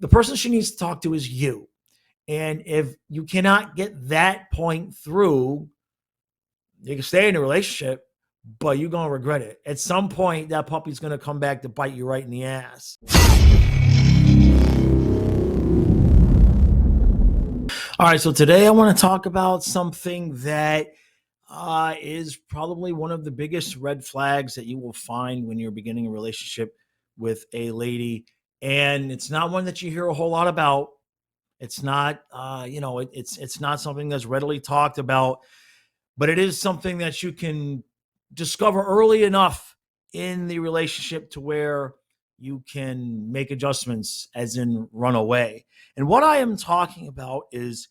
the person she needs to talk to is you. And if you cannot get that point through, you can stay in a relationship, but you're going to regret it. At some point, that puppy's going to come back to bite you right in the ass. All right, so today I want to talk about something that is probably one of the biggest red flags that you will find when you're beginning a relationship with a lady. And it's not one that you hear a whole lot about. It's not, it's not something that's readily talked about, but it is something that you can discover early enough in the relationship to where you can make adjustments, as in run away. And what I am talking about is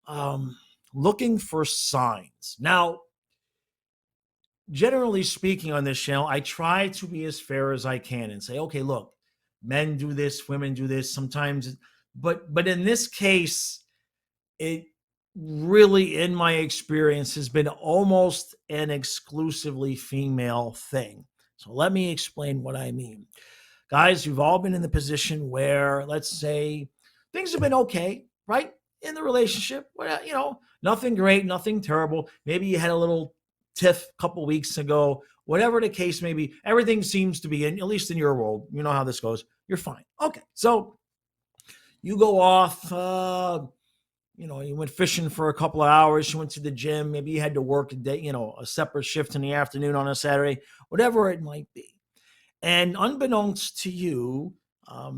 um, looking for signs. Now, generally speaking, on this channel, I try to be as fair as I can and say, okay, look, men do this, women do this sometimes, but in this case, it really, in my experience, has been almost an exclusively female thing. So let me explain what I mean. Guys, you've all been in the position where, let's say, things have been okay, right? In the relationship, well, nothing great, nothing terrible. Maybe you had a little tiff a couple weeks ago, whatever the case may be. Everything seems to be, at least in your world, you know how this goes. You're fine. Okay, so you go off, you went fishing for a couple of hours, you went to the gym, maybe you had to work a day, a separate shift in the afternoon on a Saturday, whatever it might be. And unbeknownst to you,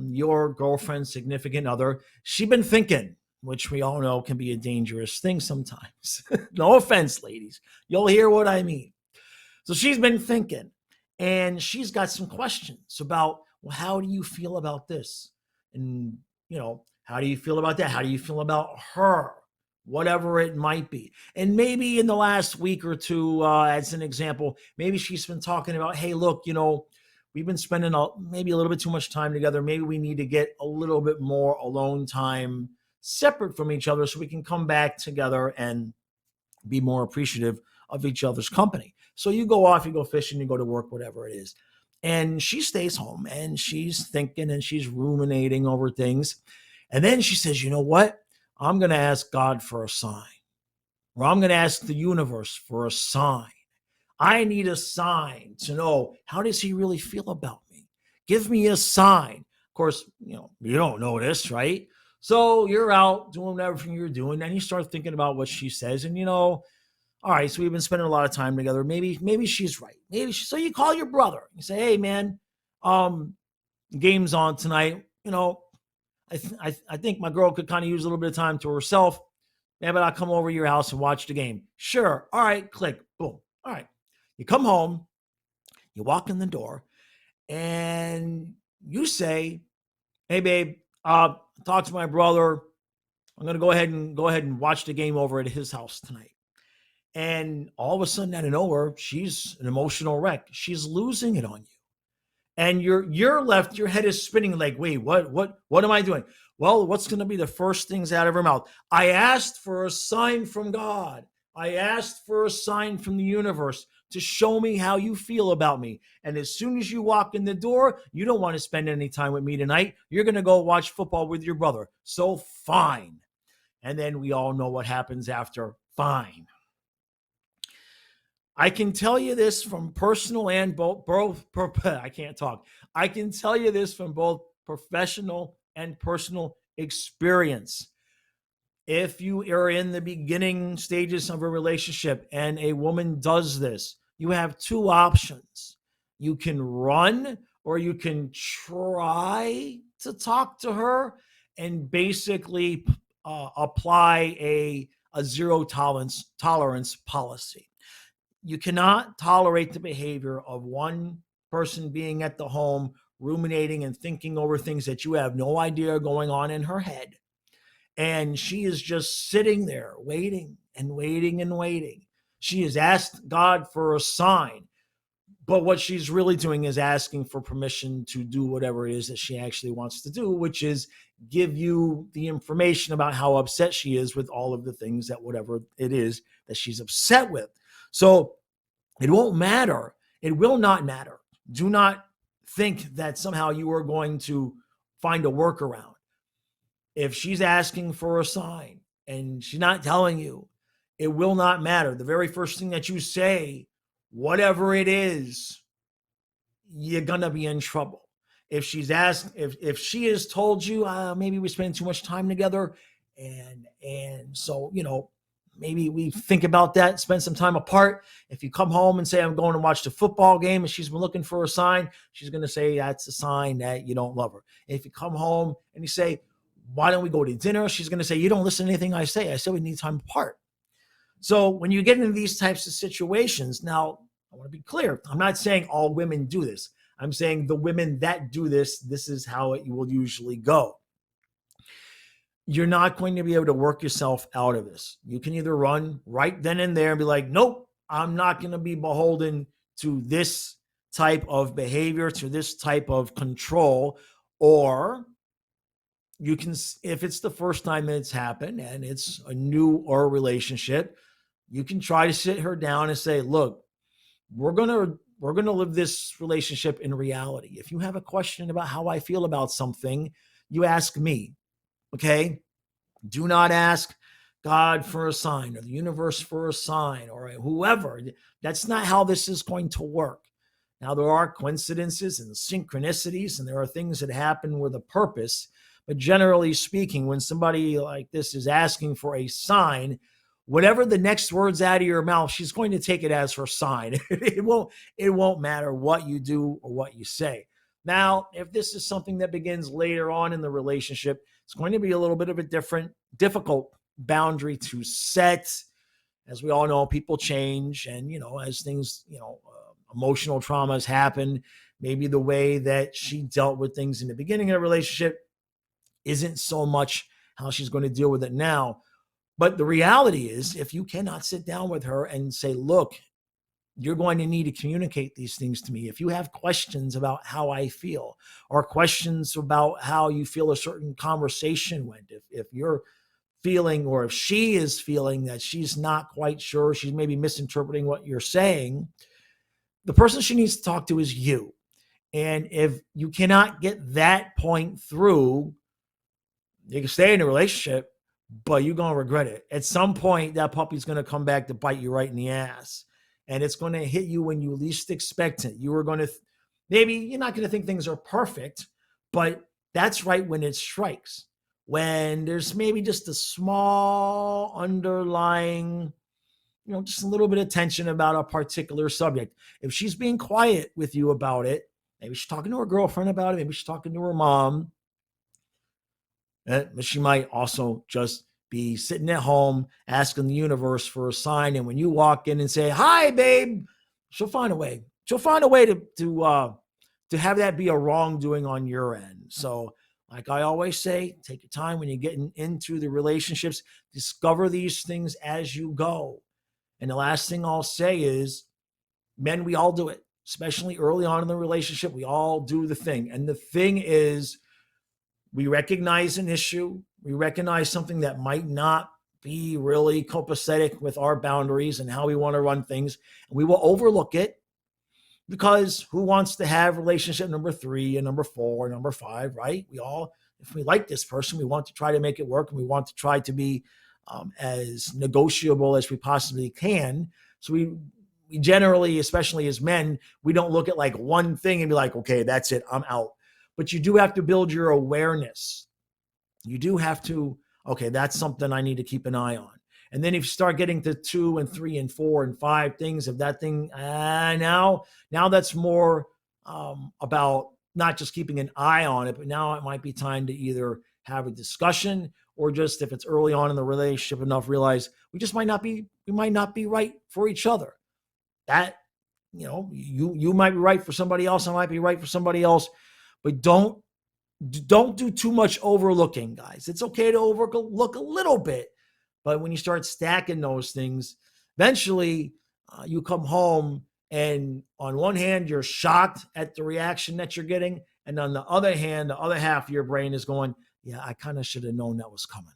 your girlfriend, significant other, she'd been thinking, which we all know can be a dangerous thing sometimes. No offense, ladies. You'll hear what I mean. So she's been thinking, and she's got some questions about, well, how do you feel about this? And, how do you feel about that? How do you feel about her? Whatever it might be. And maybe in the last week or two, as an example, maybe she's been talking about, hey, look, we've been spending maybe a little bit too much time together. Maybe we need to get a little bit more alone time separate from each other so we can come back together and be more appreciative of each other's company. So you go off, you go fishing, you go to work, whatever it is. And she stays home and she's thinking and she's ruminating over things. And then she says, you know what? I'm going to ask God for a sign, or I'm going to ask the universe for a sign. I need a sign to know, how does he really feel about me? Give me a sign. Of course, you don't know this, right? So you're out doing everything you're doing, and you start thinking about what she says, and all right, so we've been spending a lot of time together. Maybe she's right. So you call your brother. You say, hey man, game's on tonight. I think my girl could kind of use a little bit of time to herself. Maybe I'll come over to your house and watch the game. Sure. All right, click. Boom. All right. You come home, you walk in the door, and you say, hey babe, talk to my brother. I'm gonna go ahead and watch the game over at his house tonight. And all of a sudden, out of nowhere, she's an emotional wreck. She's losing it on you. And you're left, your head is spinning like, wait, what am I doing? Well, what's going to be the first things out of her mouth? I asked for a sign from God. I asked for a sign from the universe to show me how you feel about me. And as soon as you walk in the door, you don't want to spend any time with me tonight. You're going to go watch football with your brother. So fine. And then we all know what happens after fine. I can tell you this from personal and both I can't talk. I can tell you this from both professional and personal experience. If you are in the beginning stages of a relationship and a woman does this, you have two options. You can run, or you can try to talk to her and basically apply a zero tolerance policy. You cannot tolerate the behavior of one person being at the home, ruminating and thinking over things that you have no idea are going on in her head. And she is just sitting there waiting and waiting and waiting. She has asked God for a sign, but what she's really doing is asking for permission to do whatever it is that she actually wants to do, which is give you the information about how upset she is with all of the things that whatever it is that she's upset with. So it won't matter. It will not matter. Do not think that somehow you are going to find a workaround. If she's asking for a sign and she's not telling you, it will not matter. The very first thing that you say, whatever it is, you're gonna be in trouble. If she's asked, if she has told you, maybe we spend too much time together, and so maybe we think about that, spend some time apart. If you come home and say, I'm going to watch the football game, and she's been looking for a sign, she's gonna say that's a sign that you don't love her. If you come home and you say, why don't we go to dinner? She's gonna say, you don't listen to anything I say. I said we need time apart. So when you get into these types of situations, now I want to be clear. I'm not saying all women do this. I'm saying the women that do this, this is how it will usually go. You're not going to be able to work yourself out of this. You can either run right then and there and be like, nope, I'm not going to be beholden to this type of behavior, to this type of control, or you can, if it's the first time that it's happened and it's a new or relationship, you can try to sit her down and say, look, we're going to live this relationship in reality. If you have a question about how I feel about something, you ask me. Okay? Do not ask God for a sign or the universe for a sign or whoever. That's not how this is going to work. Now, there are coincidences and synchronicities, and there are things that happen with a purpose. But generally speaking, when somebody like this is asking for a sign, whatever the next words out of your mouth, she's going to take it as her sign. It won't matter what you do or what you say. Now, if this is something that begins later on in the relationship, it's going to be a little bit of a difficult boundary to set. As we all know, people change, and as things, emotional traumas happen, maybe the way that she dealt with things in the beginning of the relationship isn't so much how she's going to deal with it now. But the reality is, if you cannot sit down with her and say, look, you're going to need to communicate these things to me. If you have questions about how I feel, or questions about how you feel a certain conversation went, if you're feeling, or if she is feeling that she's not quite sure, she's maybe misinterpreting what you're saying, the person she needs to talk to is you. And if you cannot get that point through, you can stay in a relationship, but you're going to regret it. At some point, that puppy's going to come back to bite you right in the ass. And it's going to hit you when you least expect it. You are going to, maybe you're not going to think things are perfect, but that's right when it strikes. When there's maybe just a small underlying, just a little bit of tension about a particular subject. If she's being quiet with you about it, maybe she's talking to her girlfriend about it, maybe she's talking to her mom, but she might also just be sitting at home asking the universe for a sign. And when you walk in and say, hi, babe, she'll find a way. She'll find a way to have that be a wrongdoing on your end. So like I always say, take your time when you're getting into the relationships, discover these things as you go. And the last thing I'll say is, men, we all do it, especially early on in the relationship. We all do the thing. And the thing is, we recognize an issue. We recognize something that might not be really copacetic with our boundaries and how we want to run things. And we will overlook it, because who wants to have relationship number 3 and number 4 and number 5, right? We all, if we like this person, we want to try to make it work, and we want to try to be as negotiable as we possibly can. So we generally, especially as men, we don't look at like one thing and be like, okay, that's it, I'm out. But you do have to build your awareness. You do have to, okay, that's something I need to keep an eye on. And then if you start getting to 2 and 3 and 4 and 5 things, of that thing, now that's more about not just keeping an eye on it, but now it might be time to either have a discussion, or just, if it's early on in the relationship enough, realize we might not be right for each other. That, you might be right for somebody else, I might be right for somebody else, but don't do too much overlooking, guys. It's okay to overlook a little bit, but when you start stacking those things, eventually you come home, and on one hand, you're shocked at the reaction that you're getting. And on the other hand, the other half of your brain is going, yeah, I kind of should have known that was coming.